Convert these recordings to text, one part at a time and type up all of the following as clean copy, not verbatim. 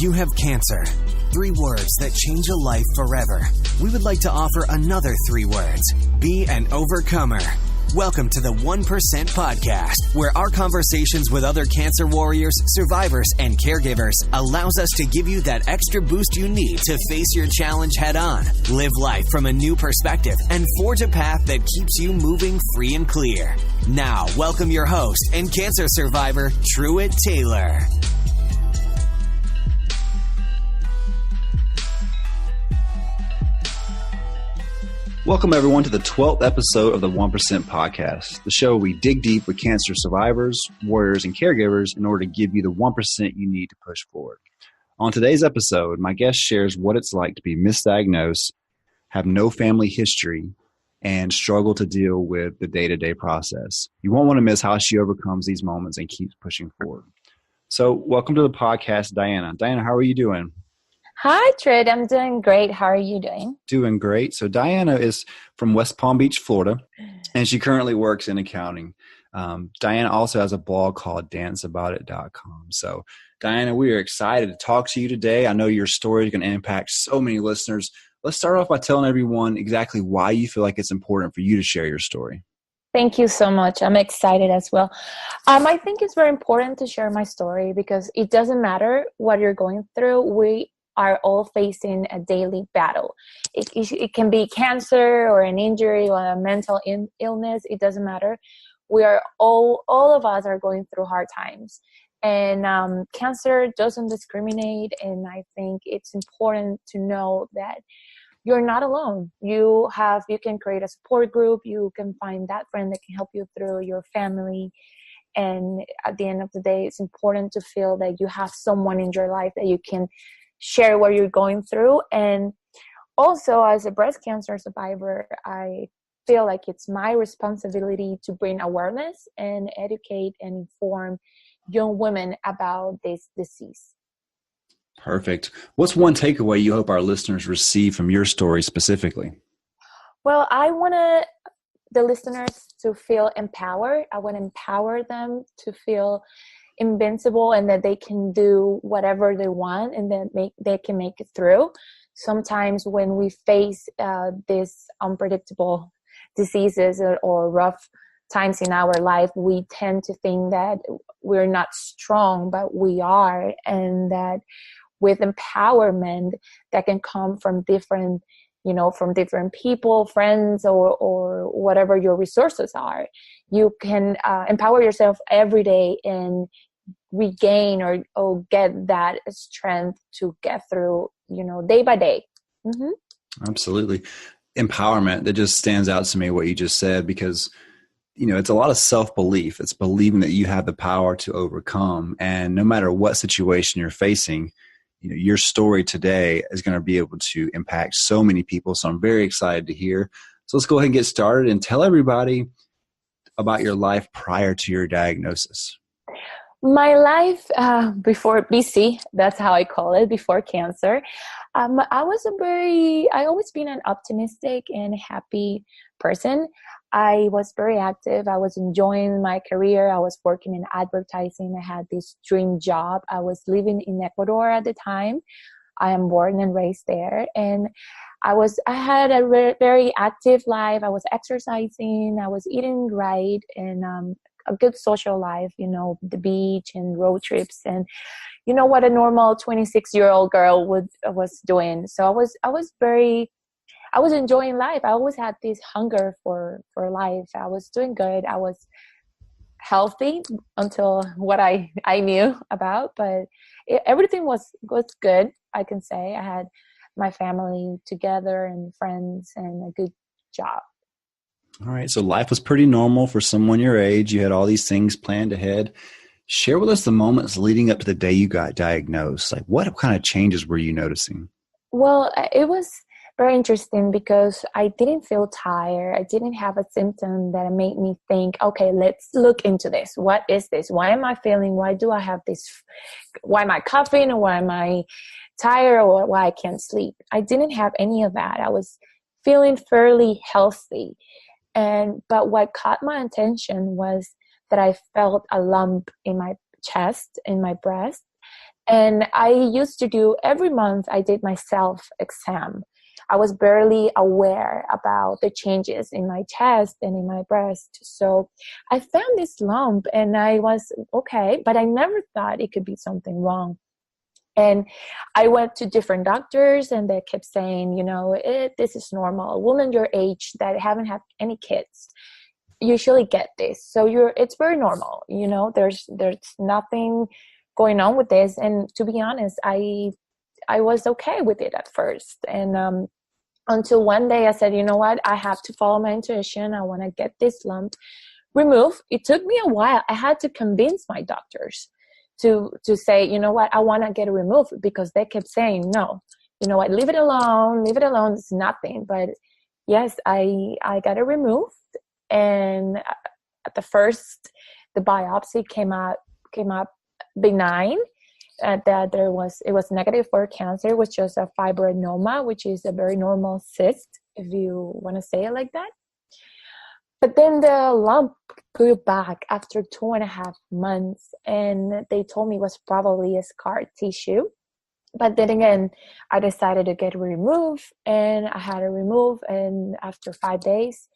You have cancer. 3 words that change a life forever. We would like to offer another 3 words. Be an overcomer. Welcome to the 1% Podcast, where our conversations with other cancer warriors, survivors, and caregivers allows us to give you that extra boost you need to face your challenge head on, live life from a new perspective, and forge a path that keeps you moving free and clear. Now, welcome your host and cancer survivor, Truett Taylor. Welcome, everyone, to the 12th episode of the 1% Podcast, the show where we dig deep with cancer survivors, warriors, and caregivers in order to give you the 1% you need to push forward. On today's episode, my guest shares what it's like to be misdiagnosed, have no family history, and struggle to deal with the day-to-day process. You won't want to miss how she overcomes these moments and keeps pushing forward. So, welcome to the podcast, Diana. Diana, how are you doing? Hi, Trid. I'm doing great. How are you doing? Doing great. So Diana is from West Palm Beach, Florida, and she currently works in accounting. Diana also has a blog called danceaboutit.com. So Diana, we are excited to talk to you today. I know your story is going to impact so many listeners. Let's start off by telling everyone exactly why you feel like it's important for you to share your story. Thank you so much. I'm excited as well. I think it's very important to share my story because it doesn't matter what you're going through. We are all facing a daily battle. It can be cancer or an injury or a mental illness. It doesn't matter. We are all of us are going through hard times. And cancer doesn't discriminate. And I think it's important to know that you're not alone. You can create a support group. You can find that friend that can help you through, your family. And at the end of the day, it's important to feel that you have someone in your life that you can share what you're going through. And also, as a breast cancer survivor, I feel like it's my responsibility to bring awareness and educate and inform young women about this disease. Perfect. What's one takeaway you hope our listeners receive from your story specifically? Well, I want the listeners to feel empowered. I want to empower them to feel invincible and that they can do whatever they want and that they can make it through. Sometimes when we face these unpredictable diseases or rough times in our life, we tend to think that we're not strong, but we are, and that with empowerment that can come from different people, friends, or whatever your resources are, you can empower yourself every day and regain or get that strength to get through, day by day. Mm-hmm. Absolutely. Empowerment, that just stands out to me, what you just said, because, it's a lot of self-belief. It's believing that you have the power to overcome. And no matter what situation you're facing, your story today is going to be able to impact so many people. So I'm very excited to hear. So let's go ahead and get started and tell everybody about your life prior to your diagnosis. My life before BC, that's how I call it, before cancer. I always been an optimistic and happy person. I was very active. I was enjoying my career. I was working in advertising. I had this dream job. I was living in Ecuador at the time. I am born and raised there. And I had a very active life. I was exercising. I was eating right, and a good social life, the beach and road trips, and what a normal 26-year-old girl was doing. So I was enjoying life. I always had this hunger for life. I was doing good. I was healthy until what I knew about, but everything was good, I can say. I had my family together and friends and a good job. All right. So life was pretty normal for someone your age. You had all these things planned ahead. Share with us the moments leading up to the day you got diagnosed. Like, what kind of changes were you noticing? Well, it was very interesting because I didn't feel tired. I didn't have a symptom that made me think, okay, let's look into this. What is this? Why am I feeling? Why do I have this? Why am I coughing? Or why am I tired? Or why I can't sleep? I didn't have any of that. I was feeling fairly healthy. But what caught my attention was that I felt a lump in my chest, in my breast. And I used to do every month, I did my self exam. I was barely aware about the changes in my chest and in my breast. So I found this lump and I was okay, but I never thought it could be something wrong. And I went to different doctors and they kept saying, this is normal. A woman your age that haven't had any kids usually get this. So it's very normal. There's nothing going on with this. And to be honest, I was okay with it at first. And until one day I said, you know what, I have to follow my intuition. I want to get this lump removed. It took me a while. I had to convince my doctors to say, you know what, I want to get it removed, because they kept saying, no, you know what, leave it alone, it's nothing. But yes, I got it removed. And at the first, the biopsy came up benign. That it was negative for cancer. It was just a fibroadenoma, which is a very normal cyst, if you want to say it like that. But then the lump grew back after 2.5 months, and they told me it was probably a scar tissue. But then again, I decided to get it removed, and I had it removed, and after 5 days,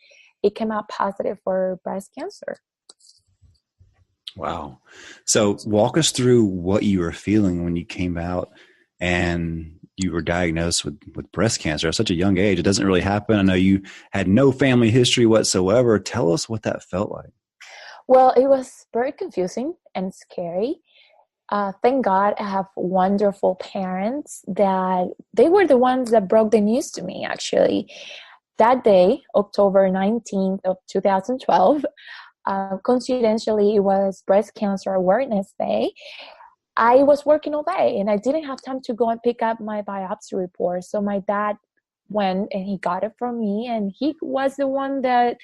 it came out positive for breast cancer. Wow. So walk us through what you were feeling when you came out and you were diagnosed with breast cancer at such a young age. It doesn't really happen. I know you had no family history whatsoever. Tell us what that felt like. Well, it was very confusing and scary. Thank God I have wonderful parents that they were the ones that broke the news to me, actually. That day, October 19th of 2012, coincidentally, it was Breast Cancer Awareness Day. I was working all day and I didn't have time to go and pick up my biopsy report. So my dad went and he got it from me, and he was the one that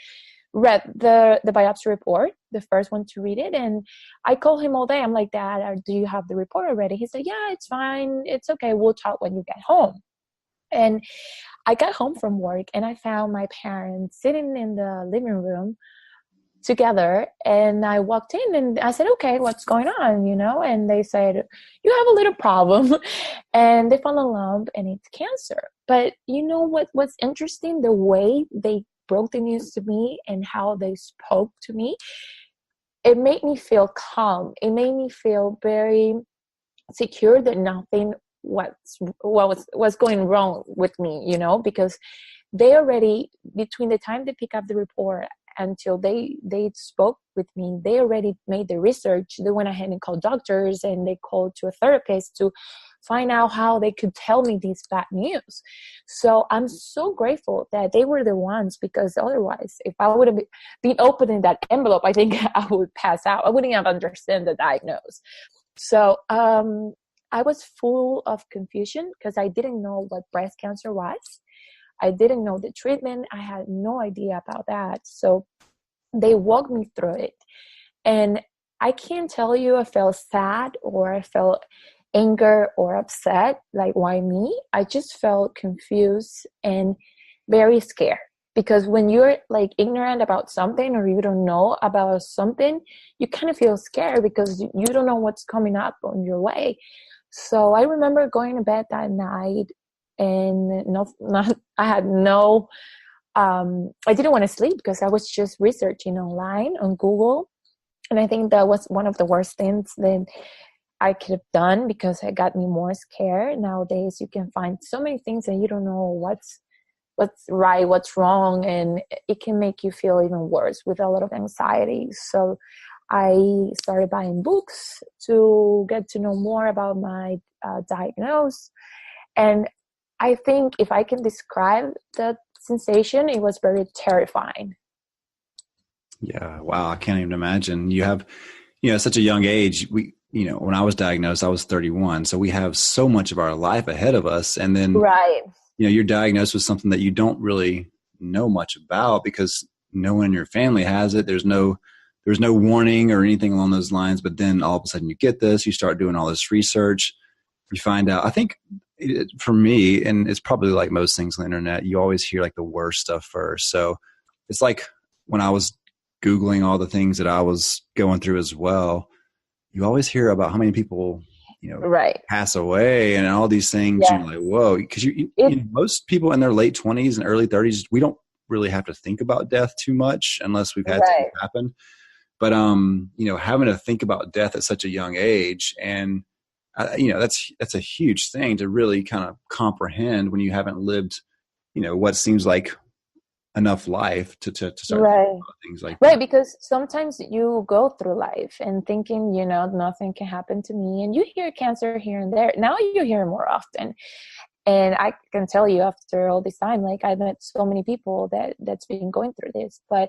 read the biopsy report, the first one to read it. And I called him all day. I'm like, Dad, do you have the report already? He said, yeah, it's fine. It's okay. We'll talk when you get home. And I got home from work and I found my parents sitting in the living room together, and I walked in and I said, okay, what's going on, and they said, you have a little problem, and they found a lump and it's cancer. But what's interesting, the way they broke the news to me and how they spoke to me, it made me feel calm. It made me feel very secure that nothing was going wrong with me, because they already, between the time they pick up the report until they spoke with me, they already made the research. They went ahead and called doctors, and they called to a therapist to find out how they could tell me this bad news. So I'm so grateful that they were the ones, because otherwise, if I would have been opening that envelope, I think I would pass out. I wouldn't have understood the diagnosis. So I was full of confusion because I didn't know what breast cancer was. I didn't know the treatment. I had no idea about that. So they walked me through it. And I can't tell you I felt sad or I felt anger or upset. Like, why me? I just felt confused and very scared. Because when you're like ignorant about something or you don't know about something, you kind of feel scared because you don't know what's coming up on your way. So I remember going to bed that night, and I didn't want to sleep because I was just researching online on Google. And I think that was one of the worst things that I could have done because it got me more scared. Nowadays, you can find so many things and you don't know what's right, what's wrong. And it can make you feel even worse with a lot of anxiety. So I started buying books to get to know more about my diagnosis. And I think if I can describe that sensation, it was very terrifying. Yeah. Wow. I can't even imagine. You have, such a young age. When I was diagnosed, I was 31. So we have so much of our life ahead of us. And then, right. You're diagnosed with something that you don't really know much about because no one in your family has it. There's no warning or anything along those lines. But then all of a sudden you get this, you start doing all this research, you find out. I think for me, and it's probably like most things on the internet, you always hear like the worst stuff first. So it's like when I was Googling all the things that I was going through as well, you always hear about how many people Right. pass away and all these things. Yeah. You're like, whoa, because most people in their late 20s and early 30s, we don't really have to think about death too much unless we've had things happen. But having to think about death at such a young age, and that's a huge thing to really kind of comprehend when you haven't lived, what seems like enough life to start thinking about things like that. Right, because sometimes you go through life and thinking, nothing can happen to me, and you hear cancer here and there. Now you hear more often. And I can tell you after all this time, like I've met so many people that's been going through this. But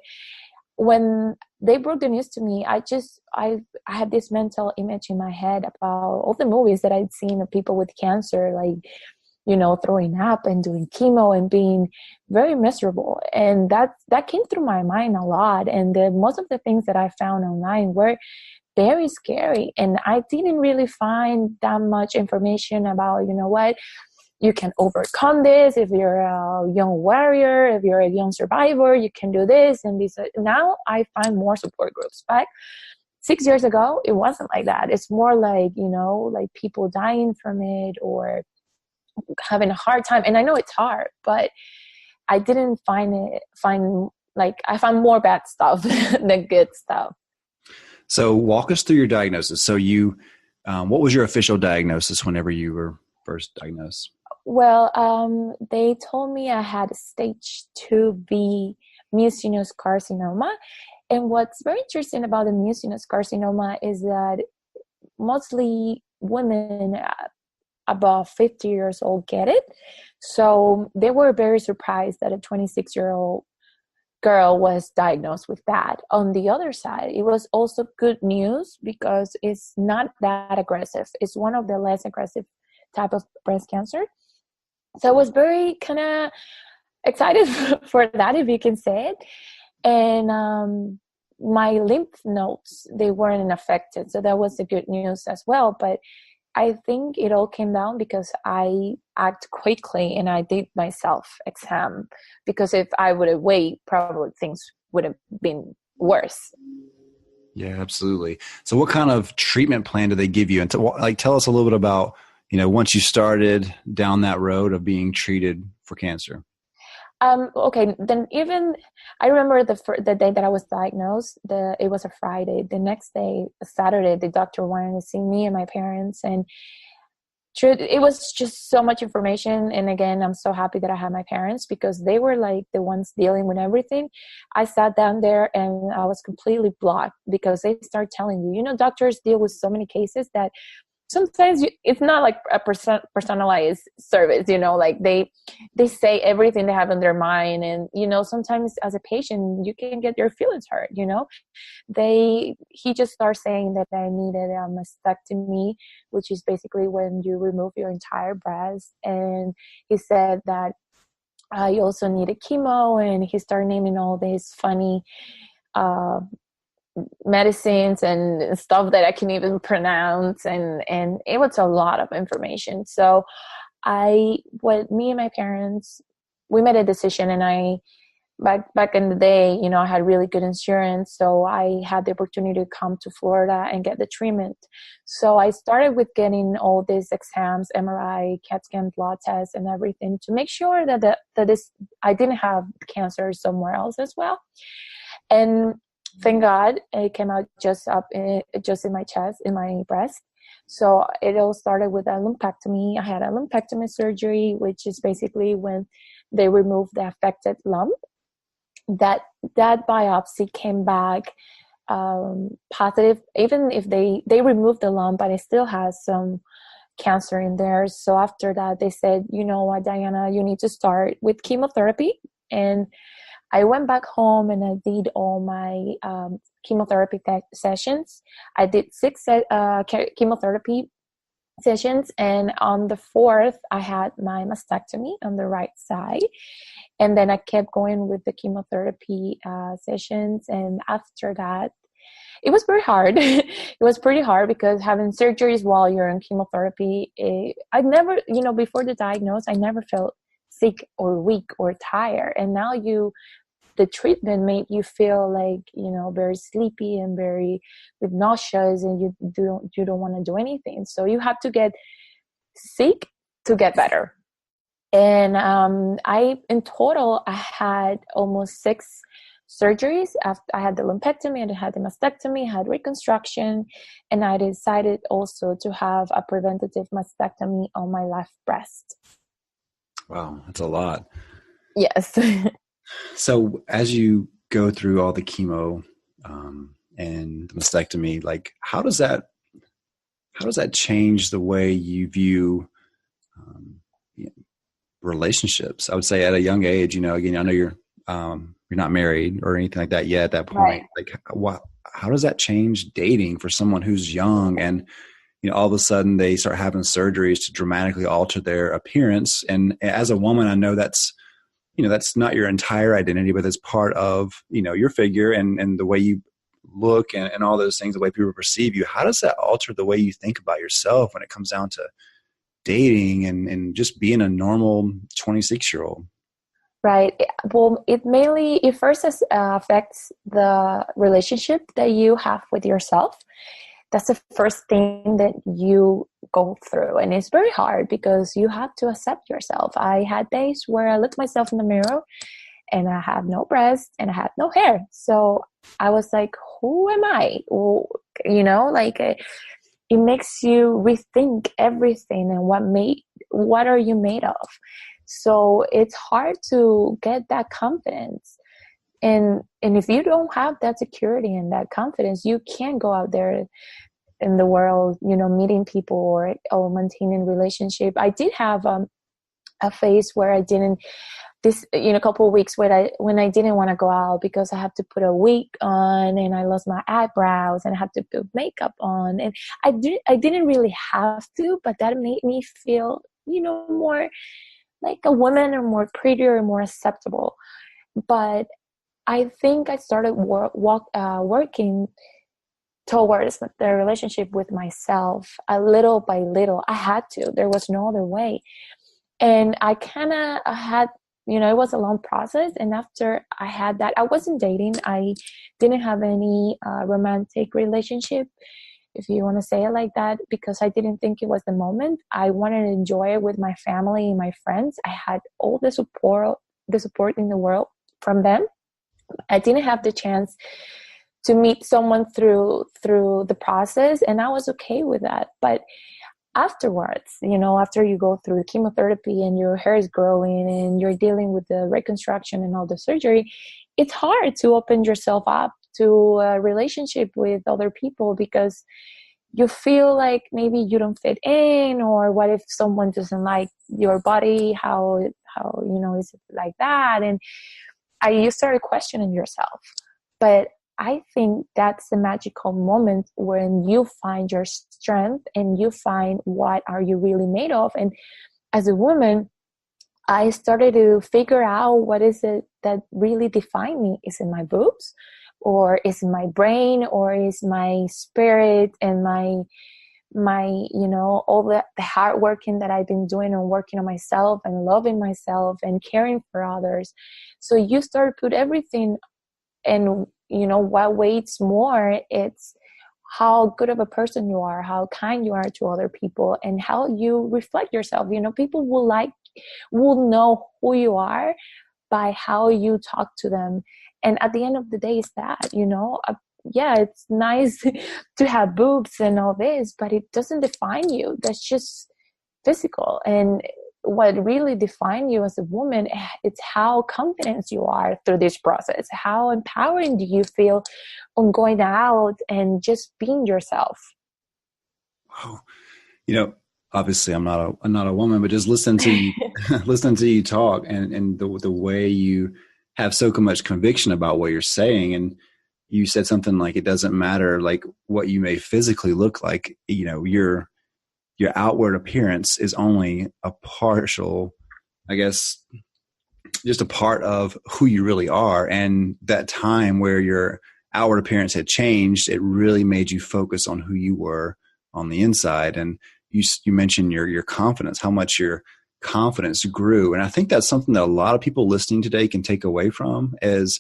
when they broke the news to me, I had this mental image in my head about all the movies that I'd seen of people with cancer, like, throwing up and doing chemo and being very miserable. And that came through my mind a lot. And most of the things that I found online were very scary. And I didn't really find that much information about, what, you can overcome this. If you're a young warrior, if you're a young survivor, you can do this and this. Now I find more support groups. But 6 years ago, it wasn't like that. It's more like, like people dying from it or having a hard time. And I know it's hard, but I didn't I found more bad stuff than good stuff. So walk us through your diagnosis. So what was your official diagnosis whenever you were first diagnosed? Well, they told me I had stage 2B mucinous carcinoma. And what's very interesting about the mucinous carcinoma is that mostly women above 50 years old get it. So they were very surprised that a 26-year-old girl was diagnosed with that. On the other side, it was also good news because it's not that aggressive. It's one of the less aggressive type of breast cancer. So I was very kind of excited for that, if you can say it. And my lymph nodes, they weren't affected. So that was the good news as well. But I think it all came down because I act quickly and I did my self-exam. Because if I would have waited, probably things would have been worse. Yeah, absolutely. So what kind of treatment plan do they give you? And tell us a little bit about, once you started down that road of being treated for cancer. Okay, then even I remember the day that I was diagnosed. It was a Friday. The next day, Saturday, the doctor wanted to see me and my parents, and it was just so much information. And again, I'm so happy that I had my parents because they were like the ones dealing with everything. I sat down there and I was completely blocked because they start telling you, doctors deal with so many cases that sometimes it's not like a personalized service, like they say everything they have in their mind. And, sometimes as a patient, you can get your feelings hurt, he just started saying that I needed a mastectomy, which is basically when you remove your entire breast. And he said that I also needed chemo, and he started naming all these funny, medicines and stuff that I can even pronounce, and it was a lot of information. So me and my parents, we made a decision, and I back in the day, I had really good insurance, so I had the opportunity to come to Florida and get the treatment. So I started with getting all these exams, MRI, CAT scan, blood tests, and everything to make sure that I didn't have cancer somewhere else as well. And thank God, it came out just in my chest, in my breast. So it all started with a lumpectomy. I had a lumpectomy surgery, which is basically when they remove the affected lump. That biopsy came back positive, even if they removed the lump, but it still has some cancer in there. So after that, they said, you know what, Diana, you need to start with chemotherapy. And I went back home and I did all my chemotherapy sessions. I did 6 chemotherapy sessions, and on the 4th, I had my mastectomy on the right side. And then I kept going with the chemotherapy sessions. And after that, it was very hard. It was pretty hard because having surgeries while you're in chemotherapy, I never, before the diagnosis, I never felt sick or weak or tired. And now you the treatment made you feel like, very sleepy and very with nauseous, and you don't want to do anything. So you have to get sick to get better. And in total, I had almost 6 surgeries. After I had the lumpectomy, I had the mastectomy, I had reconstruction, and I decided also to have a preventative mastectomy on my left breast. Wow, that's a lot. Yes. So as you go through all the chemo and the mastectomy, like how does that change the way you view relationships? I would say at a young age, again, I know you're not married or anything like that yet at that point. Right. Like how does that change dating for someone who's young and, all of a sudden they start having surgeries to dramatically alter their appearance? And as a woman, I know that's not your entire identity, but it's part of, your figure and the way you look and all those things, the way people perceive you. How does that alter the way you think about yourself when it comes down to dating and just being a normal 26-year-old? Right. Well, it first affects the relationship that you have with yourself. That's the first thing that you go through. And it's very hard because you have to accept yourself. I had days where I looked myself in the mirror and I had no breasts and I had no hair. So I was like, who am I? Well, it makes you rethink everything and what are you made of? So it's hard to get that confidence. And if you don't have that security and that confidence, you can't go out there in the world, meeting people or maintaining relationship. I did have a phase where I didn't, a couple of weeks when I didn't want to go out because I have to put a wig on and I lost my eyebrows and I have to put makeup on. And I didn't really have to, but that made me feel, more like a woman or more prettier and more acceptable. But I think I started working towards the relationship with myself a little by little. I had to. There was no other way. And I kind of had, it was a long process. And after I had that, I wasn't dating. I didn't have any romantic relationship, if you want to say it like that, because I didn't think it was the moment. I wanted to enjoy it with my family and my friends. I had all the support in the world from them. I didn't have the chance to meet someone through the process, and I was okay with that. But afterwards, after you go through the chemotherapy and your hair is growing and you're dealing with the reconstruction and all the surgery, it's hard to open yourself up to a relationship with other people because you feel like maybe you don't fit in, or what if someone doesn't like your body? How is it like that? And you started questioning yourself. But I think that's the magical moment when you find your strength and you find what are you really made of. And as a woman, I started to figure out what is it that really defines me. Is it my boobs, or is it my brain, or is my spirit and my all the hard working that I've been doing and working on myself and loving myself and caring for others. So you start to put everything, and what weighs more, it's how good of a person you are, how kind you are to other people, and how you reflect yourself. People will know who you are by how you talk to them. And at the end of the day, it's that, yeah, it's nice to have boobs and all this, but it doesn't define you. That's just physical. And what really defines you as a woman, it's how confident you are through this process. How empowering do you feel on going out and just being yourself? Wow. Obviously I'm not a woman, but just listening to you, listening to you talk and the way you have so much conviction about what you're saying. And you said something like, it doesn't matter like what you may physically look like, your outward appearance is only a partial, I guess, just a part of who you really are. And that time where your outward appearance had changed, it really made you focus on who you were on the inside. And you mentioned your confidence, how much your confidence grew. And I think that's something that a lot of people listening today can take away from is,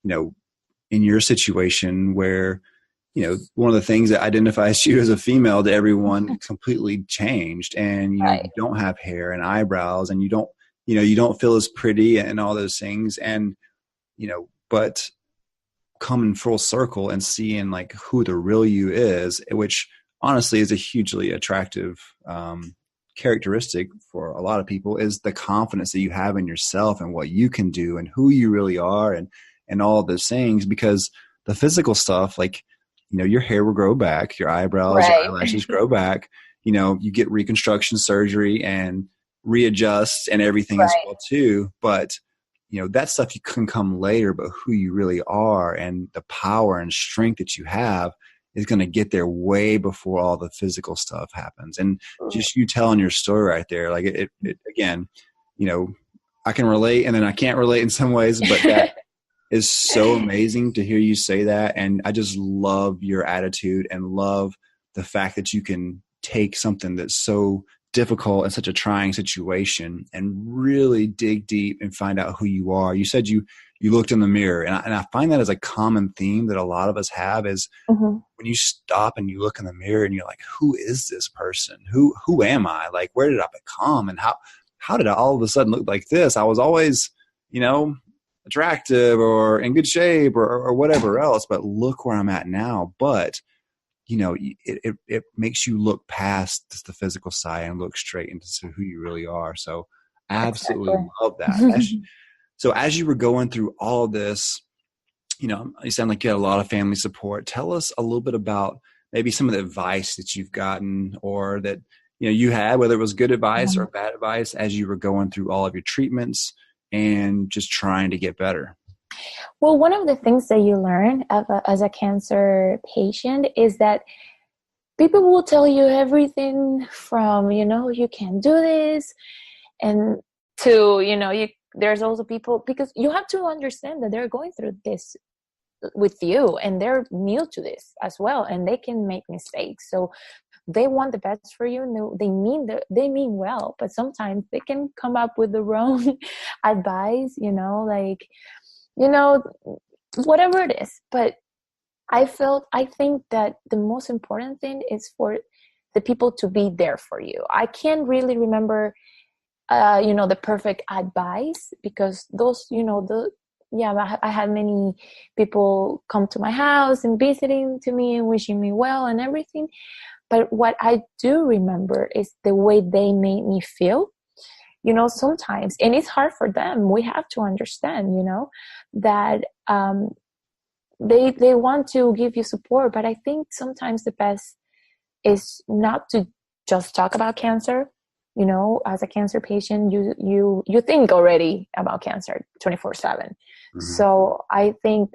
in your situation where, one of the things that identifies you as a female to everyone completely changed, and, you don't have hair and eyebrows, and you don't feel as pretty and all those things. And, but coming full circle and seeing like who the real you is, which honestly is a hugely attractive, characteristic for a lot of people, is the confidence that you have in yourself and what you can do and who you really are, and all of those things. Because the physical stuff, like, your hair will grow back, your eyebrows, your eyelashes grow back, you get reconstruction surgery and readjust and everything as well too. But, that stuff you can come later, but who you really are and the power and strength that you have is going to get there way before all the physical stuff happens. And just you telling your story right there, like it again, I can relate and then I can't relate in some ways, but that is so amazing to hear you say that. And I just love your attitude and love the fact that you can take something that's so difficult and such a trying situation and really dig deep and find out who you are. You said you looked in the mirror, and I find that as a common theme that a lot of us have is when you stop and you look in the mirror and you're like, who is this person? Who am I? Like, where did I become? And how did I all of a sudden look like this? I was always, attractive or in good shape or whatever else, but look where I'm at now. But it makes you look past the physical side and look straight into who you really are. So I absolutely love that. So as you were going through all this, you sound like you had a lot of family support. Tell us a little bit about maybe some of the advice that you've gotten or that, you had, whether it was good advice or bad advice as you were going through all of your treatments and just trying to get better. Well, one of the things that you learn as a cancer patient is that people will tell you everything from, you can't do this, and to, there's also people, because you have to understand that they're going through this with you and they're new to this as well, and they can make mistakes. So they want the best for you, and they mean well, but sometimes they can come up with the wrong advice, whatever it is. But I think that the most important thing is for the people to be there for you. I can't really remember, the perfect advice, because those, I had many people come to my house and visiting to me and wishing me well and everything. But what I do remember is the way they made me feel. Sometimes, and it's hard for them. We have to understand, that they want to give you support. But I think sometimes the best is not to just talk about cancer. As a cancer patient, you think already about cancer 24/7. So I think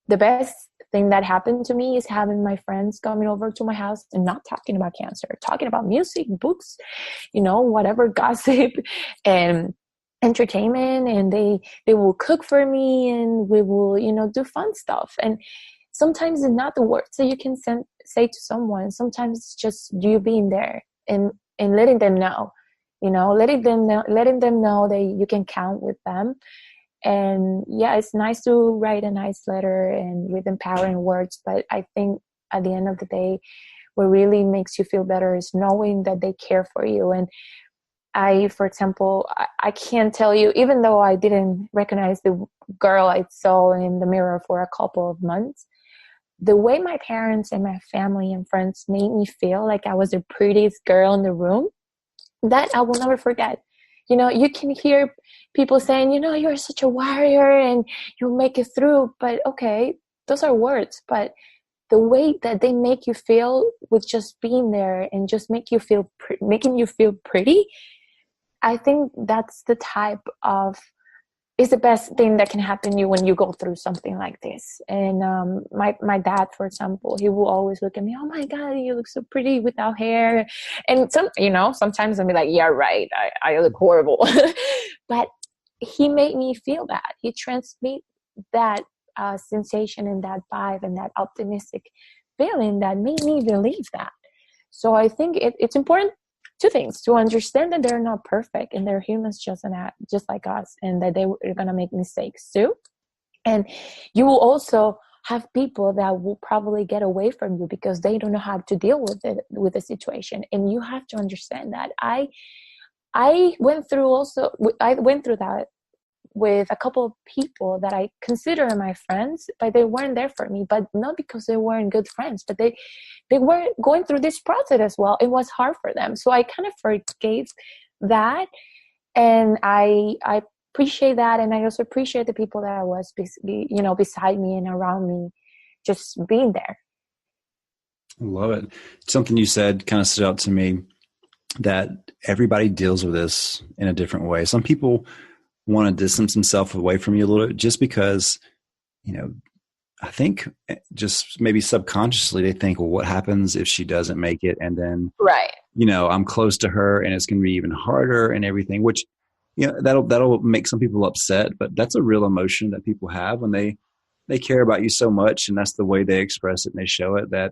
the best thing that happened to me is having my friends coming over to my house and not talking about cancer, talking about music, books, whatever, gossip and entertainment. And they will cook for me, and we will, do fun stuff. And sometimes it's not the words that you can say to someone. Sometimes it's just you being there and letting them know, letting them know that you can count with them. And yeah, it's nice to write a nice letter and with empowering words, but I think at the end of the day, what really makes you feel better is knowing that they care for you. And for example, I can't tell you, even though I didn't recognize the girl I saw in the mirror for a couple of months, the way my parents and my family and friends made me feel like I was the prettiest girl in the room, that I will never forget. You can hear people saying, you're such a warrior and you'll make it through. But okay, those are words. But the way that they make you feel with just being there and just making you feel pretty, I think that's the type of, is the best thing that can happen to you when you go through something like this. And my dad, for example, he will always look at me, oh my God, you look so pretty without hair. And sometimes I'll be like, yeah, right, I look horrible. But he made me feel that. He transmitted that sensation and that vibe and that optimistic feeling that made me believe that. So I think it's important two things: to understand that they're not perfect and they're humans just like us, and that they're going to make mistakes too. And you will also have people that will probably get away from you because they don't know how to deal with the situation. And you have to understand that. I went through that with a couple of people that I consider my friends, but they weren't there for me, but not because they weren't good friends, but they were going through this process as well. It was hard for them. So I kind of forgave that. And I appreciate that. And I also appreciate the people that was, beside me and around me, just being there. I love it. Something you said kind of stood out to me, that everybody deals with this in a different way. Some people want to distance themselves away from you a little bit just because, I think just maybe subconsciously they think, well, what happens if she doesn't make it? And then, right. I'm close to her and it's going to be even harder and everything, which, that'll make some people upset, but that's a real emotion that people have when they care about you so much. And that's the way they express it and they show it, that,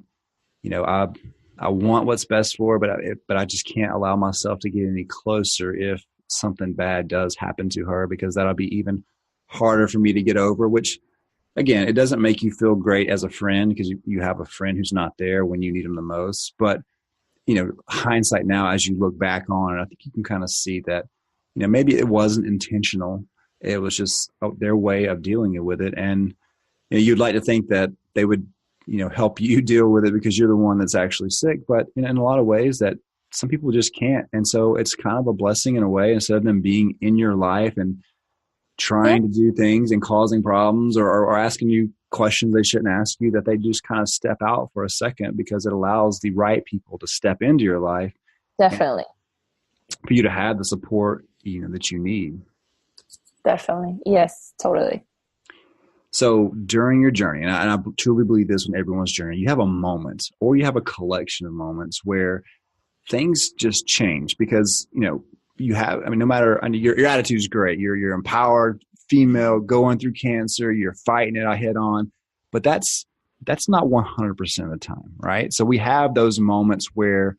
I want what's best for her, but I just can't allow myself to get any closer if something bad does happen to her, because that'll be even harder for me to get over, which again, it doesn't make you feel great as a friend because you have a friend who's not there when you need them the most. But, hindsight now, as you look back on it, I think you can kind of see that, maybe it wasn't intentional. It was just their way of dealing with it. And you'd like to think that they would, help you deal with it because you're the one that's actually sick. But in a lot of ways that some people just can't. And so it's kind of a blessing in a way, instead of them being in your life and trying to do things and causing problems or asking you questions they shouldn't ask you, that they just kind of step out for a second, because it allows the right people to step into your life. Definitely. For you to have the support, that you need. Definitely. Yes, totally. So during your journey, and I truly believe this in everyone's journey, you have a moment or you have a collection of moments where things just change because, you have, no matter, your attitude is great. You're empowered female going through cancer. You're fighting it head on, but that's not 100% of the time. Right. So we have those moments where,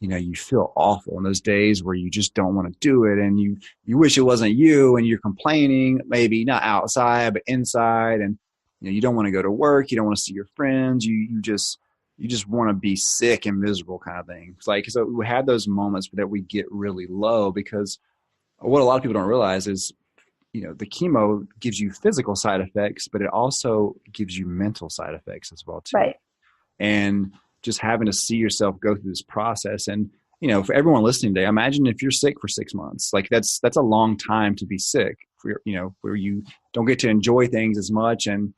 you feel awful, and those days where you just don't want to do it. And you wish it wasn't you, and you're complaining, maybe not outside, but inside. And, you don't want to go to work. You don't want to see your friends. You just want to be sick and miserable kind of thing. It's so we have those moments that we get really low, because what a lot of people don't realize is, the chemo gives you physical side effects, but it also gives you mental side effects as well too. Right. And just having to see yourself go through this process. And, for everyone listening today, imagine if you're sick for 6 months, that's a long time to be sick for, where you don't get to enjoy things as much. And,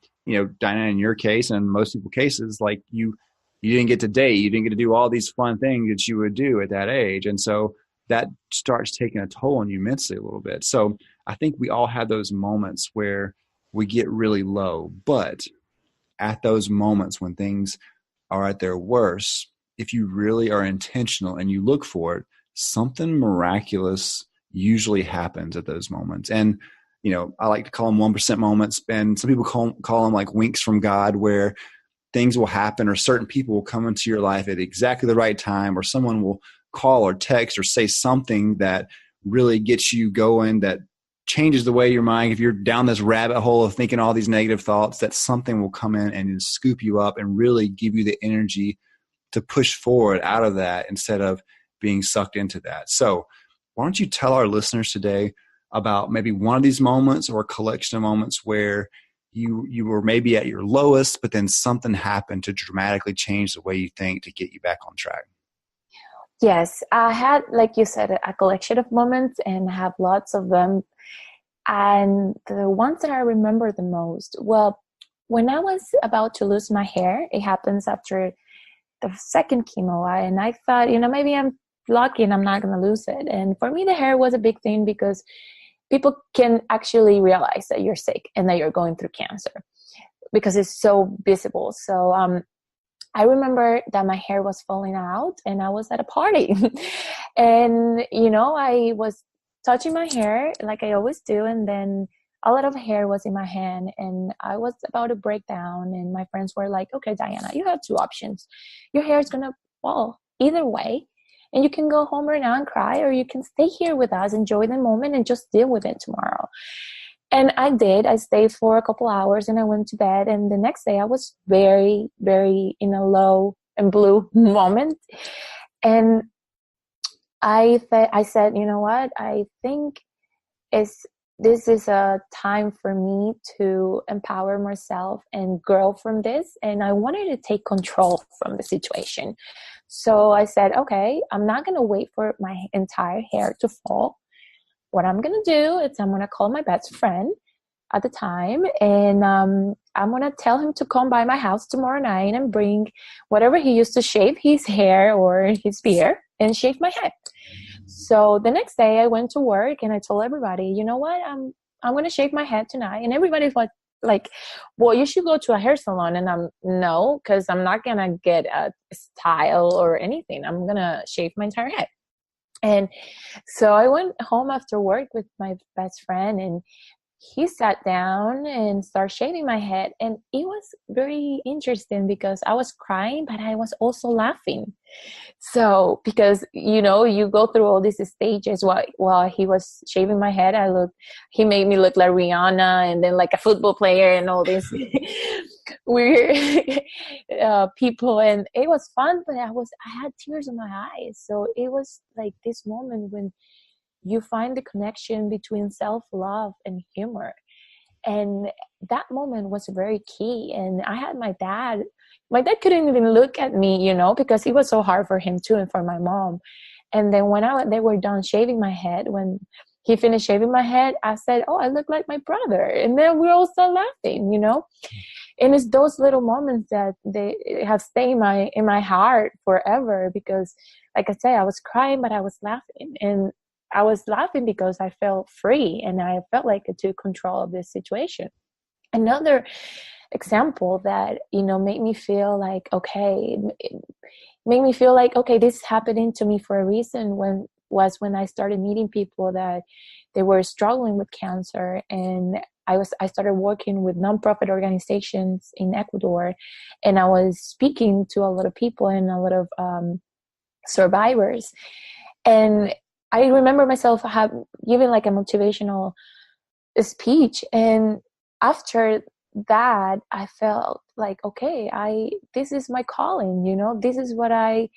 Diana, in your case and most people's cases, you didn't get to date, you didn't get to do all these fun things that you would do at that age. And so that starts taking a toll on you mentally a little bit. So I think we all have those moments where we get really low, but at those moments when things are at their worst, if you really are intentional and you look for it, something miraculous usually happens at those moments. And, I like to call them 1% moments, and some people call them like winks from God, where things will happen or certain people will come into your life at exactly the right time, or someone will call or text or say something that really gets you going, that changes the way your mind, if you're down this rabbit hole of thinking all these negative thoughts, that something will come in and scoop you up and really give you the energy to push forward out of that instead of being sucked into that. So why don't you tell our listeners today about maybe one of these moments or a collection of moments where you were maybe at your lowest, but then something happened to dramatically change the way you think to get you back on track? Yes, I had, like you said, a collection of moments, and I have lots of them. And the ones that I remember the most, well, when I was about to lose my hair, it happens after the second chemo, and I thought, maybe I'm lucky and I'm not going to lose it. And for me, the hair was a big thing because people can actually realize that you're sick and that you're going through cancer because it's so visible. So I remember that my hair was falling out, and I was at a party and, I was touching my hair like I always do. And then a lot of hair was in my hand, and I was about to break down. And my friends were like, okay, Diana, you have two options. Your hair is going to fall either way. and you can go home right now and cry, or you can stay here with us, enjoy the moment, and just deal with it tomorrow. And I did. I stayed for a couple hours and I went to bed. And the next day I was very, very in a low and blue moment. And I said, you know what? I think this is a time for me to empower myself and grow from this. And I wanted to take control from the situation. So I said, okay, I'm not going to wait for my entire hair to fall. What I'm going to do is I'm going to call my best friend at the time, and I'm going to tell him to come by my house tomorrow night and bring whatever he used to shave his hair or his beard and shave my head. So the next day I went to work and I told everybody, you know what, I'm going to shave my head tonight. And everybody's like, well, you should go to a hair salon. And no, because I'm not going to get a style or anything. I'm going to shave my entire head. And so I went home after work with my best friend, and he sat down and started shaving my head. And it was very interesting because I was crying, but I was also laughing. So because, you know, you go through all these stages while he was shaving my head, he made me look like Rihanna and then like a football player and all these weird people. And it was fun, but I had tears in my eyes. So it was like this moment when you find the connection between self-love and humor. And that moment was very key. And I had my dad couldn't even look at me, you know, because it was so hard for him too, and for my mom. And then when they were done shaving my head, when he finished shaving my head, I said, oh, I look like my brother. And then we all started laughing, you know. And it's those little moments that they have stayed in my heart forever, because like I said, I was crying, but I was laughing. And I was laughing because I felt free and I felt like I took control of this situation. Another example that, you know, made me feel like, okay, this is happening to me for a reason, when I started meeting people that they were struggling with cancer. And I started working with nonprofit organizations in Ecuador, and I was speaking to a lot of people and a lot of survivors. And I remember myself giving like a motivational speech. And after that, I felt like, okay, this is my calling, you know, this is what I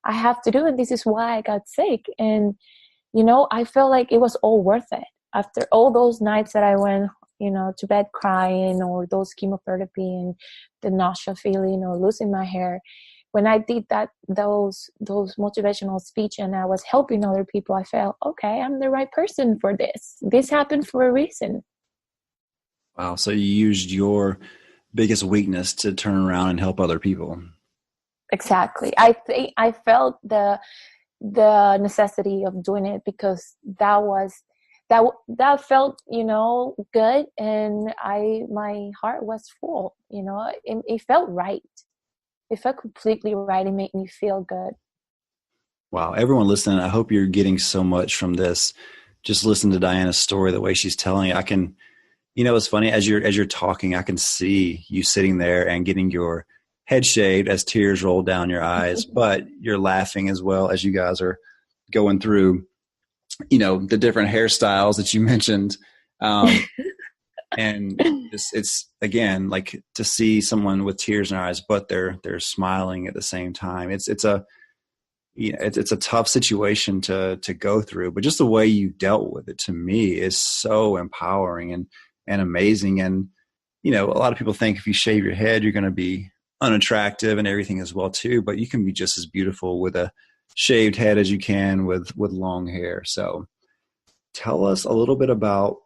have to do. And this is why I got sick. And, you know, I felt like it was all worth it. After all those nights that I went, you know, to bed crying, or those chemotherapy and the nausea feeling, or losing my hair, when I did those motivational speech and I was helping other people, I felt, okay, I'm the right person for this. This happened for a reason. Wow. So you used your biggest weakness to turn around and help other people. Exactly. I felt the necessity of doing it because that felt, you know, good. And my heart was full, you know, it felt right. It felt completely right. It made me feel good. Wow. Everyone listening, I hope you're getting so much from this. Just listen to Diana's story, the way she's telling it. I can, you know, it's funny, as you're talking, I can see you sitting there and getting your head shaved as tears roll down your eyes, but you're laughing as well as you guys are going through, you know, the different hairstyles that you mentioned. And it's again, like, to see someone with tears in their eyes, but they're smiling at the same time. It's a tough situation to go through, but just the way you dealt with it, to me, is so empowering and amazing. And, you know, a lot of people think if you shave your head, you're going to be unattractive and everything as well too, but you can be just as beautiful with a shaved head as you can with long hair. So tell us a little bit about,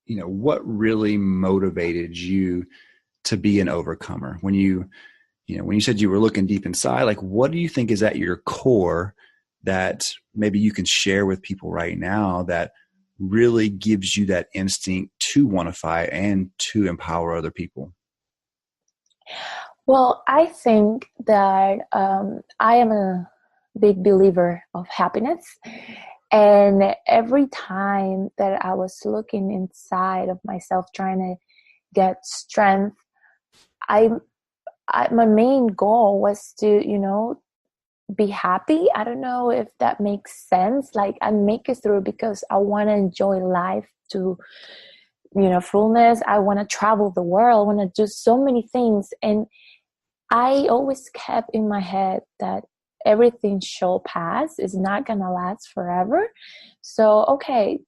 you know, what really motivated you to be an overcomer when you said you were looking deep inside. Like, what do you think is at your core that maybe you can share with people right now that really gives you that instinct to want to fight and to empower other people? Well, I think that I am a big believer of happiness. And every time that I was looking inside of myself, trying to get strength, my main goal was to, you know, be happy. I don't know if that makes sense. Like, I make it through because I want to enjoy life to, fullness. I want to travel the world. I want to do so many things. And I always kept in my head that everything shall pass. It's not going to last forever. So, okay,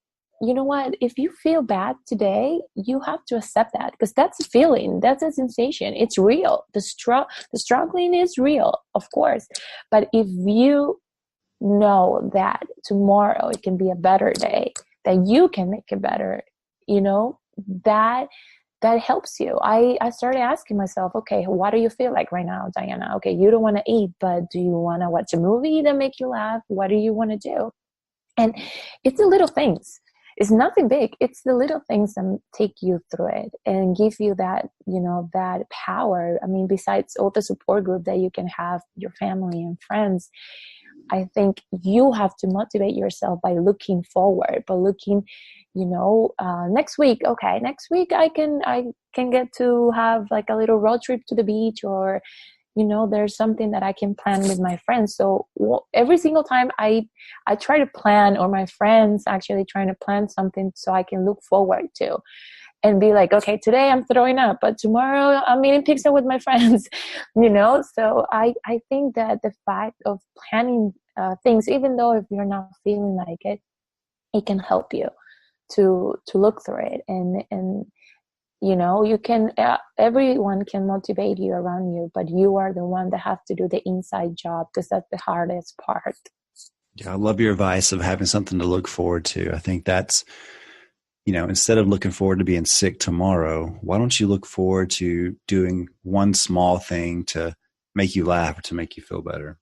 you know what? If you feel bad today, you have to accept that, because that's a feeling. That's a sensation. It's real. The struggling is real, of course. But if you know that tomorrow it can be a better day, that you can make it better, that helps you. I started asking myself, okay, what do you feel like right now, Diana? Okay, you don't want to eat, but do you want to watch a movie that make you laugh? What do you want to do? And it's the little things. It's nothing big. It's the little things that take you through it and give you that, that power. I mean, besides all the support group that you can have, your family and friends, I think you have to motivate yourself by looking forward, by looking, next week. Okay, next week I can get to have like a little road trip to the beach, or, there's something that I can plan with my friends. So every single time I try to plan, or my friends actually trying to plan something so I can look forward to. And be like, okay, today I'm throwing up, but tomorrow I'm eating pizza with my friends, So I think that the fact of planning things, even though if you're not feeling like it, it can help you to look through it. And you can, everyone can motivate you around you, but you are the one that have to do the inside job, because that's the hardest part. Yeah, I love your advice of having something to look forward to. I think that's, instead of looking forward to being sick tomorrow, why don't you look forward to doing one small thing to make you laugh or to make you feel better?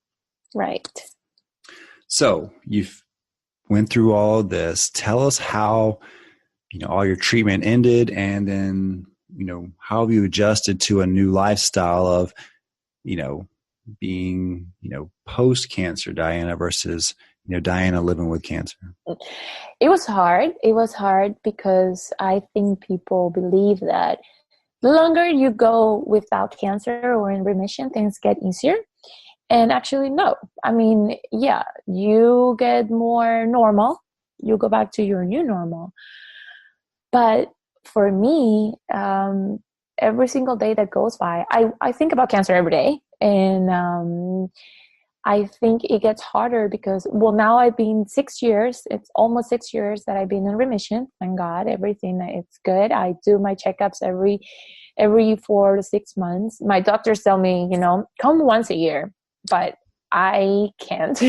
Right. So you've went through all of this. Tell us how, all your treatment ended, and then, how have you adjusted to a new lifestyle of, being, post-cancer Diana versus, Diana living with cancer? It was hard. It was hard because I think people believe that the longer you go without cancer or in remission, things get easier. And actually, no. I mean, yeah, you get more normal. You go back to your new normal. But for me, every single day that goes by, I think about cancer every day. And I think it gets harder because, now I've been 6 years. It's almost 6 years that I've been in remission. Thank God, everything, it's good. I do my checkups every 4 to 6 months. My doctors tell me, come once a year, but I can't.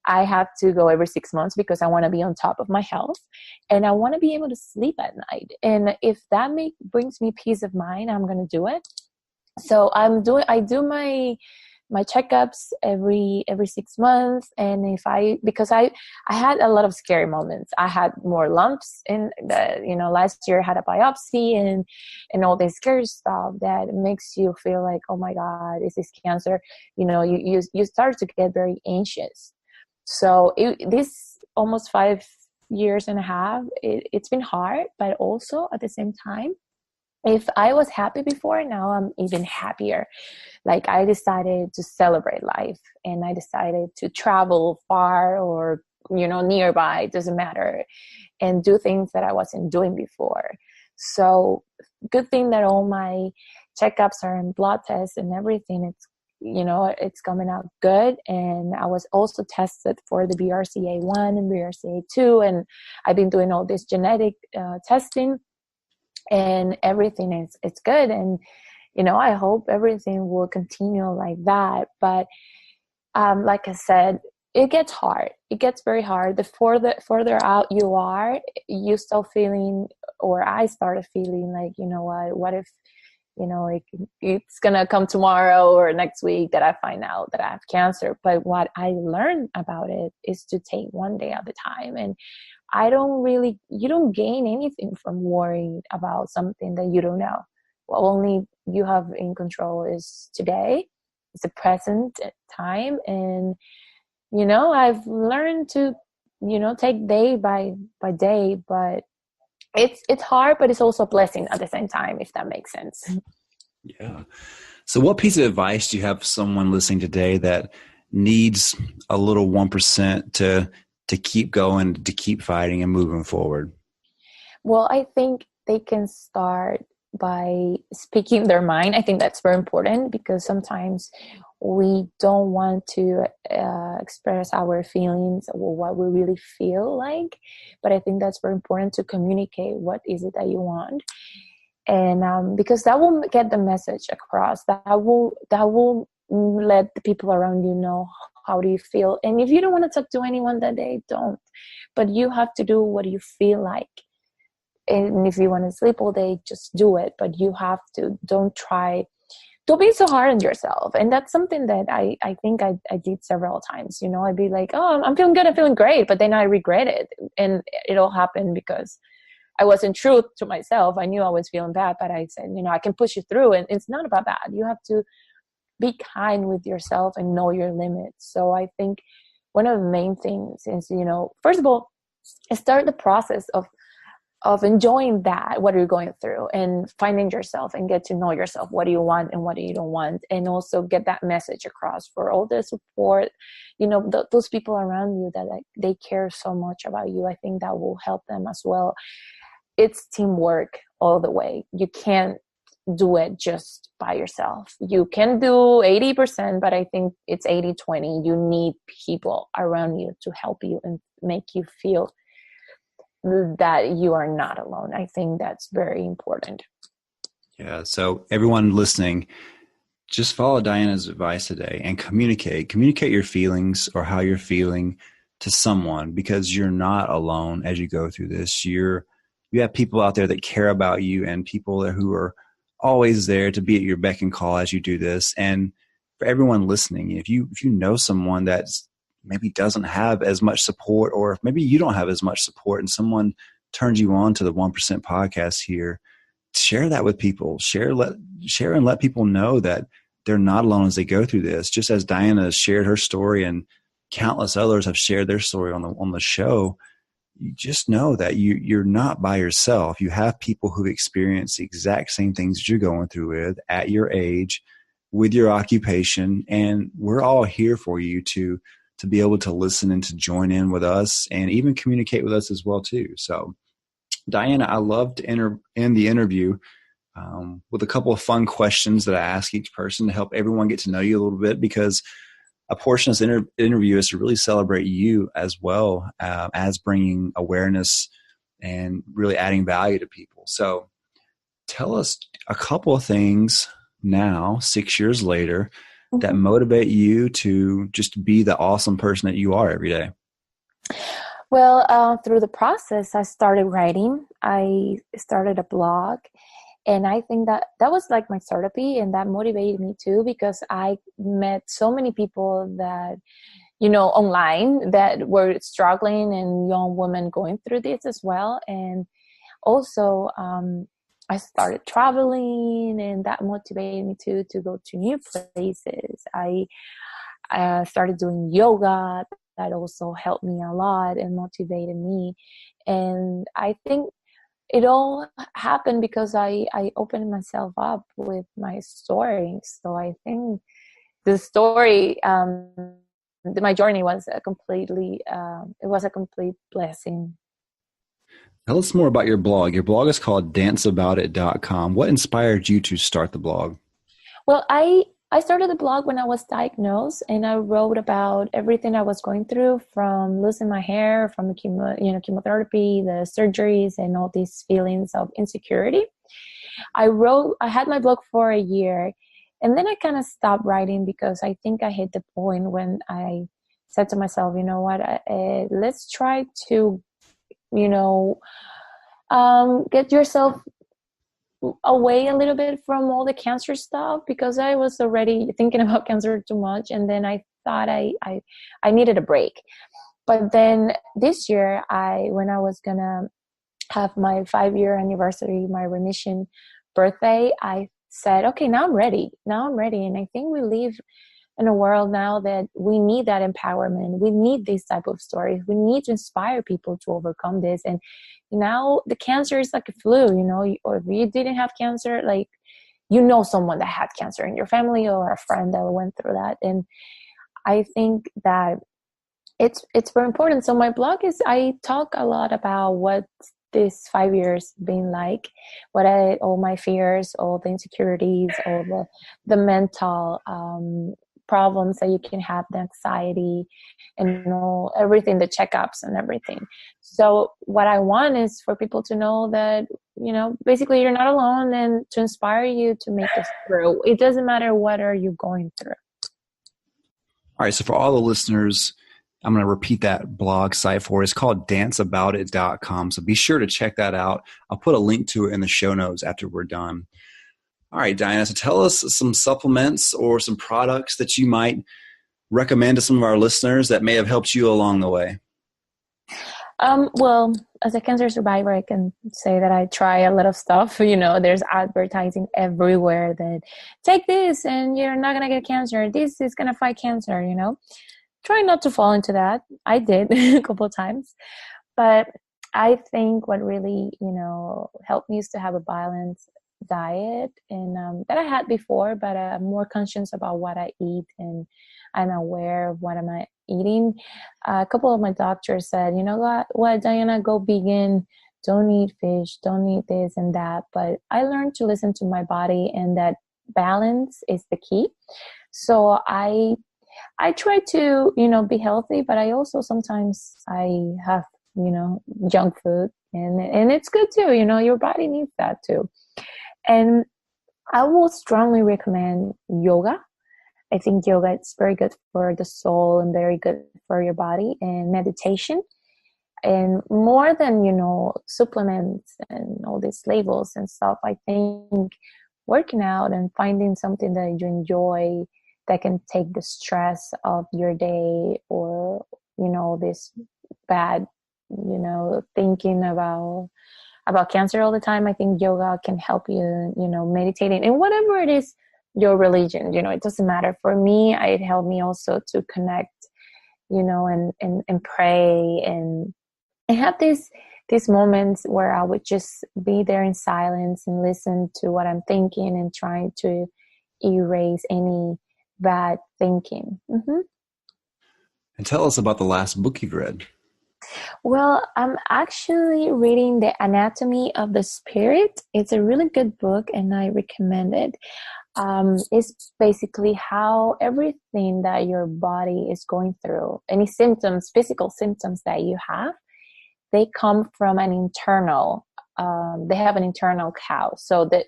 I have to go every 6 months because I want to be on top of my health, and I want to be able to sleep at night. And if that brings me peace of mind, I'm going to do it. So I do my checkups every 6 months. And because I had a lot of scary moments. I had more lumps in last year I had a biopsy and all this scary stuff that makes you feel like, oh my God, is this cancer? You start to get very anxious. So this almost 5 years and a half, it's been hard, but also at the same time, if I was happy before, now I'm even happier. Like, I decided to celebrate life, and I decided to travel far or, nearby, it doesn't matter, and do things that I wasn't doing before. So good thing that all my checkups are in blood tests and everything. It's coming out good. And I was also tested for the BRCA1 and BRCA2, and I've been doing all this genetic testing, and everything it's good. And, I hope everything will continue like that. But like I said, it gets hard. It gets very hard. The further out you are, you start feeling, or I started feeling like, what if, it's going to come tomorrow or next week that I find out that I have cancer. But what I learned about it is to take one day at a time. And you don't gain anything from worrying about something that you don't know. What only you have in control is today. It's the present time. And, I've learned to, take day by day, but it's hard, but it's also a blessing at the same time, if that makes sense. Yeah. So what piece of advice do you have for someone listening today that needs a little 1% to keep going, to keep fighting and moving forward? Well, I think they can start by speaking their mind. I think that's very important because sometimes we don't want to express our feelings or what we really feel like. But I think that's very important to communicate what is it that you want. And because that will get the message across. That will let the people around you know how do you feel. And if you don't want to talk to anyone that day, don't. But you have to do what you feel like. And if you want to sleep all day, just do it. But you have to, don't be so hard on yourself. And that's something that I think I did several times. You know, I'd be like, oh, I'm feeling good, I'm feeling great. But then I regret it. And it all happened because I wasn't true to myself. I knew I was feeling bad, but I said, I can push you through. And it's not about that. You have to be kind with yourself and know your limits. So I think one of the main things is, first of all, start the process of enjoying that, what you're going through, and finding yourself and get to know yourself. What do you want and what do you don't want? And also get that message across for all the support, those people around you that they care so much about you. I think that will help them as well. It's teamwork all the way. You can't do it just by yourself. You can do 80%, but I think it's 80-20. You need people around you to help you and make you feel that you are not alone. I think that's very important. Yeah. So everyone listening, just follow Diana's advice today and communicate your feelings or how you're feeling to someone, because you're not alone as you go through this. You have people out there that care about you and people who are always there to be at your beck and call as you do this. And for everyone listening, if you know someone that's maybe doesn't have as much support, or maybe you don't have as much support and someone turns you on to the 1% podcast here, share that with people. Share and let people know that they're not alone as they go through this. Just as Diana shared her story and countless others have shared their story on the show, you just know that you're not by yourself. You have people who experience the exact same things that you're going through with at your age, with your occupation, and we're all here for you to be able to listen and to join in with us and even communicate with us as well too. So Diana, I love to end the interview with a couple of fun questions that I ask each person to help everyone get to know you a little bit, because a portion of this interview is to really celebrate you as well as bringing awareness and really adding value to people. So tell us a couple of things now, 6 years later, that motivate you to just be the awesome person that you are every day. Well, through the process, I started writing. I started a blog. And I think that was like my therapy, and that motivated me too, because I met so many people that, online that were struggling, and young women going through this as well. And also, I started traveling, and that motivated me too, to go to new places. I started doing yoga. That also helped me a lot and motivated me. And I think it all happened because I opened myself up with my story. So I think the story, my journey was a complete blessing. Tell us more about your blog. Your blog is called danceaboutit.com. What inspired you to start the blog? Well, I started the blog when I was diagnosed, and I wrote about everything I was going through, from losing my hair, from chemotherapy, the surgeries, and all these feelings of insecurity. I had my blog for a year, and then I kind of stopped writing because I think I hit the point when I said to myself, you know what, let's try to, get yourself away a little bit from all the cancer stuff, because I was already thinking about cancer too much. And then I thought I needed a break. But then this year, when I was going to have my 5-year anniversary, my remission birthday, I said, okay, now I'm ready. And I think we live in a world now that we need that empowerment. We need these type of stories. We need to inspire people to overcome this. And now the cancer is like a flu, or if you didn't have cancer, someone that had cancer in your family or a friend that went through that. And I think that it's very important. So my blog is, I talk a lot about what this 5 years been like, all my fears, all the insecurities, all the mental problems that you can have, the anxiety and everything, the checkups and everything. So what I want is for people to know that, basically you're not alone, and to inspire you to make this through. It doesn't matter what are you going through. All right. So for all the listeners, I'm going to repeat that blog site for it. It's called danceaboutit.com. So be sure to check that out. I'll put a link to it in the show notes after we're done. All right, Diana, so tell us some supplements or some products that you might recommend to some of our listeners that may have helped you along the way. Well, as a cancer survivor, I can say that I try a lot of stuff. There's advertising everywhere that take this and you're not going to get cancer. This is going to fight cancer, Try not to fall into that. I did a couple of times. But I think what really, helped me is to have a balanced diet, and that I had before, but I'm more conscious about what I eat, and I'm aware of what am I eating. A couple of my doctors said, what, Diana, go vegan, don't eat fish, don't eat this and that. But I learned to listen to my body, and that balance is the key. So I try to, be healthy, but I also sometimes I have, junk food, and it's good too. Your body needs that too. And I will strongly recommend yoga. I think yoga is very good for the soul and very good for your body, and meditation. And more than, supplements and all these labels and stuff, I think working out and finding something that you enjoy that can take the stress of your day, or, this bad, thinking about cancer all the time. I think yoga can help you, meditating, and whatever it is, your religion, it doesn't matter. For me, it helped me also to connect, and pray, and have these moments where I would just be there in silence and listen to what I'm thinking, and trying to erase any bad thinking. Mm-hmm. And tell us about the last book you've read. Well, I'm actually reading The Anatomy of the Spirit. It's a really good book, and I recommend it. It's basically how everything that your body is going through, any symptoms, physical symptoms that you have, they come from an internal, they have an internal cause. So that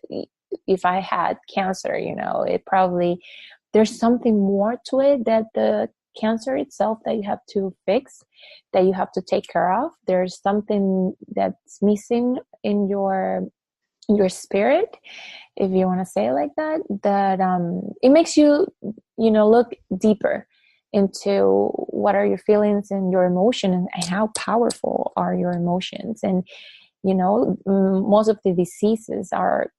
if I had cancer, it probably, there's something more to it that the cancer itself that you have to fix, that you have to take care of. There's something that's missing in your spirit, if you want to say it like that, it makes you, look deeper into what are your feelings and your emotions, and how powerful are your emotions. And, most of the diseases are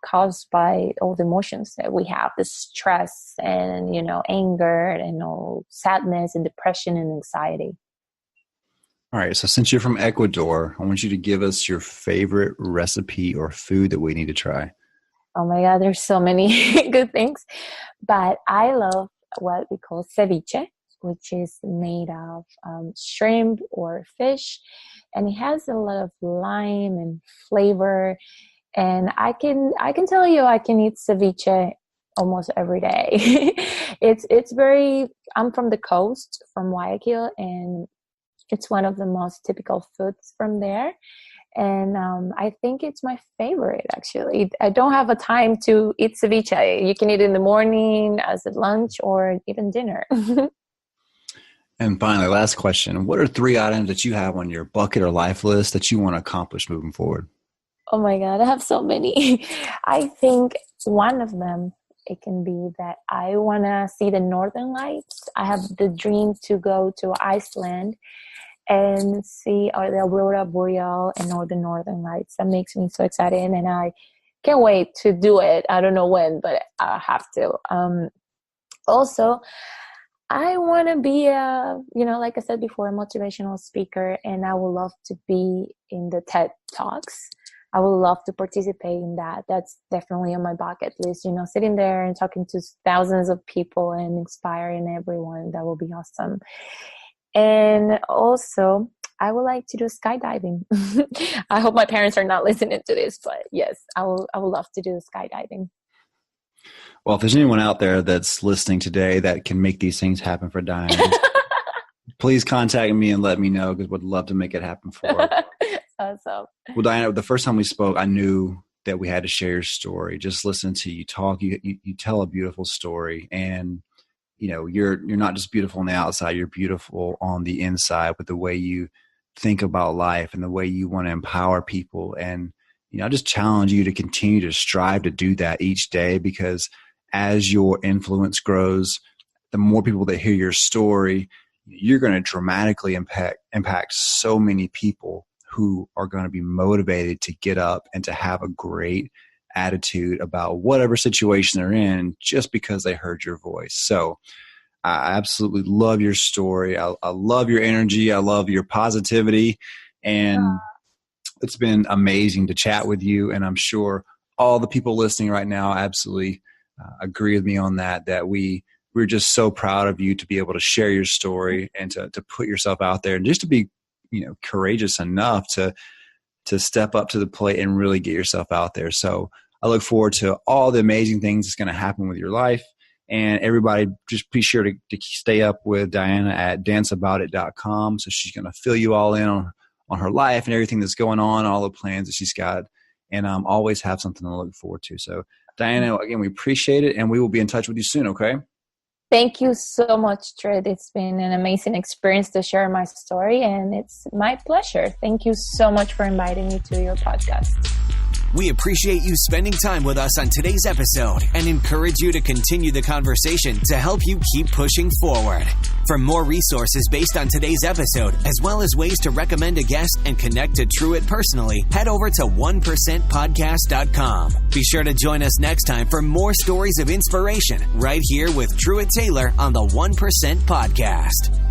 caused by all the emotions that we have, the stress and, anger and sadness and depression and anxiety. All right. So since you're from Ecuador, I want you to give us your favorite recipe or food that we need to try. Oh my God, there's so many good things. But I love what we call ceviche, which is made of shrimp or fish. And it has a lot of lime and flavor. And I can tell you, I can eat ceviche almost every day. It's very, I'm from the coast, from Guayaquil, and it's one of the most typical foods from there. And I think it's my favorite, actually. I don't have a time to eat ceviche. You can eat it in the morning, as a lunch, or even dinner. And finally, last question. What are 3 items that you have on your bucket or life list that you want to accomplish moving forward? Oh my God, I have so many. I think one of them, it can be that I want to see the Northern Lights. I have the dream to go to Iceland and see the Aurora Boreal and all the Northern Lights. That makes me so excited, and I can't wait to do it. I don't know when, but I have to. Also, I want to be like I said before, a motivational speaker, and I would love to be in the TED Talks. I would love to participate in that. That's definitely on my bucket list, sitting there and talking to thousands of people and inspiring everyone. That will be awesome. And also, I would like to do skydiving. I hope my parents are not listening to this, but yes, I would love to do skydiving. Well, if there's anyone out there that's listening today that can make these things happen for Diana, please contact me and let me know, because we'd love to make it happen for her. Awesome. Well, Diana, the first time we spoke, I knew that we had to share your story. Just listening to you talk, you tell a beautiful story, and you're not just beautiful on the outside, you're beautiful on the inside with the way you think about life and the way you want to empower people. And I just challenge you to continue to strive to do that each day, because as your influence grows, the more people that hear your story, you're going to dramatically impact so many people who are going to be motivated to get up and to have a great attitude about whatever situation they're in just because they heard your voice. So I absolutely love your story. I love your energy. I love your positivity. And it's been amazing to chat with you. And I'm sure all the people listening right now absolutely agree with me on that we're just so proud of you to be able to share your story and to put yourself out there and just to be, courageous enough to step up to the plate and really get yourself out there. So I look forward to all the amazing things that's going to happen with your life. And everybody, just be sure to stay up with Diana at danceaboutit.com. So she's going to fill you all in on her life and everything that's going on, all the plans that she's got, and always have something to look forward to. So Diana, again, we appreciate it, and we will be in touch with you soon, okay? Thank you so much, Trid. It's been an amazing experience to share my story, and it's my pleasure. Thank you so much for inviting me to your podcast. We appreciate you spending time with us on today's episode and encourage you to continue the conversation to help you keep pushing forward. For more resources based on today's episode, as well as ways to recommend a guest and connect to Truett personally, head over to OnePercentPodcast.com. Be sure to join us next time for more stories of inspiration right here with Truett Taylor on the 1% Podcast.